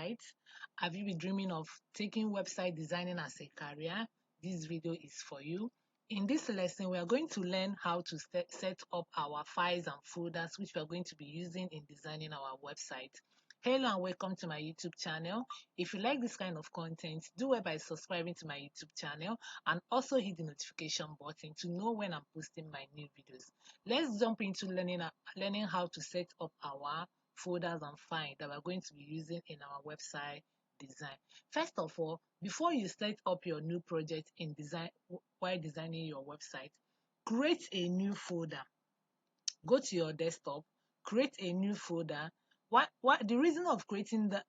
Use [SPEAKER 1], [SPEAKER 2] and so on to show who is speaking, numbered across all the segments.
[SPEAKER 1] website? Have you been dreaming of taking website designing as a career? This video is for you. In this lesson, we are going to learn how to set up our files and folders, which we are going to be using in designing our website. Hello and welcome to my YouTube channel. If you like this kind of content, do it by subscribing to my YouTube channel and also hit the notification button to know when I'm posting my new videos. Let's jump into learning how to set up our folders and files that we're going to be using in our website design. First of all, before you set up your new project in design while designing your website, create a new folder. Go to your desktop, create a new folder. The reason of creating that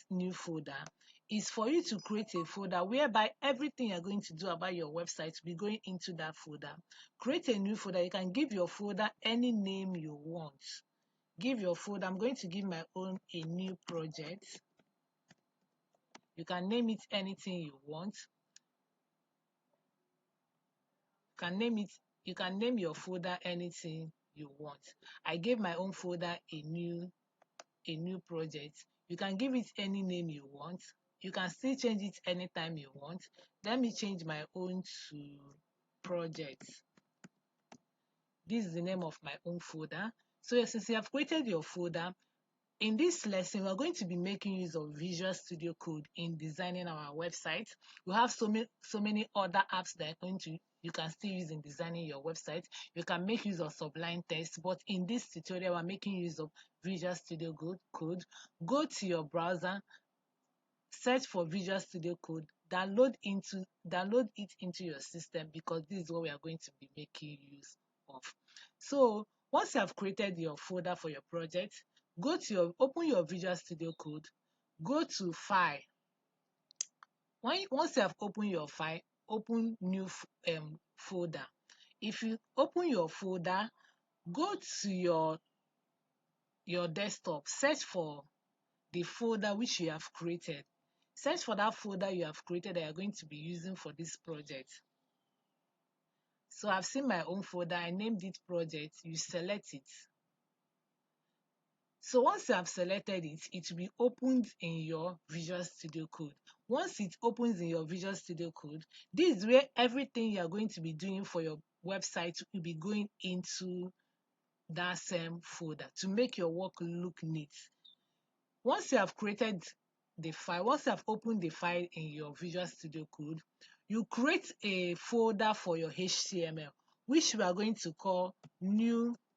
[SPEAKER 1] new folder is for you to create a folder whereby everything you're going to do about your website will be going into that folder. Create a new folder. You can give your folder any name you want. Give your folder. I'm going to give my own a new project. You can name it anything you want. You can name your folder anything you want. I gave my own folder a new project. You can give it any name you want. You can still change it anytime you want. Let me change my own to project. This is the name of my own folder. So since you have created your folder, in this lesson, we're going to be making use of Visual Studio Code in designing our website. We have so many other apps that you can still use in designing your website. You can make use of Sublime Text, but in this tutorial, we're making use of Visual Studio Code. Go to your browser, search for Visual Studio Code, download it into your system, because this is what we are going to be making use of. So once you have created your folder for your project, open your Visual Studio Code, go to File. Once you have opened your file, open new folder. If you open your folder, go to your desktop, search for the folder which you have created. Search for that folder you have created that you are going to be using for this project. So I've seen my own folder, I named it project. You select it. So once you have selected it, it will be opened in your Visual Studio Code. Once it opens in your Visual Studio Code, this is where everything you are going to be doing for your website will be going into that same folder to make your work look neat. Once you have created the file, once you have opened the file in your Visual Studio Code, you create a folder for your HTML, which we are going to call new.html.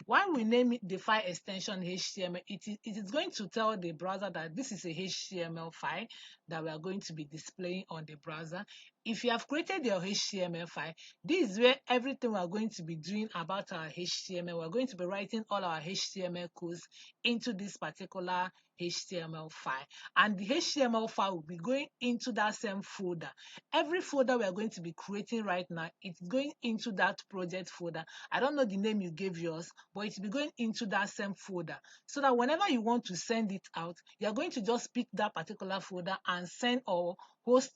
[SPEAKER 1] Why we name it the file extension HTML, it is going to tell the browser that this is a HTML file that we are going to be displaying on the browser. If you have created your HTML file, this is where everything we are going to be doing about our HTML. We're going to be writing all our HTML codes into this particular HTML file, and the HTML file will be going into that same folder. Every folder we are going to be creating right now, it's going into that project folder. I don't know the name you gave yours, but it will be going into that same folder, so that whenever you want to send it out, you're going to just pick that particular folder and send or host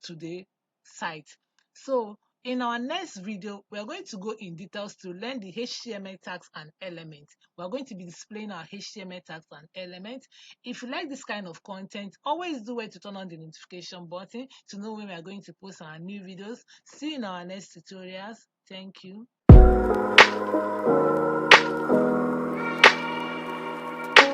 [SPEAKER 1] to the site. So in our next video, we are going to go in details to learn the HTML tags and elements. We are going to be displaying our HTML tags and elements. If you like this kind of content, always do it to turn on the notification button to know when we are going to post our new videos. See you in our next tutorials. Thank you.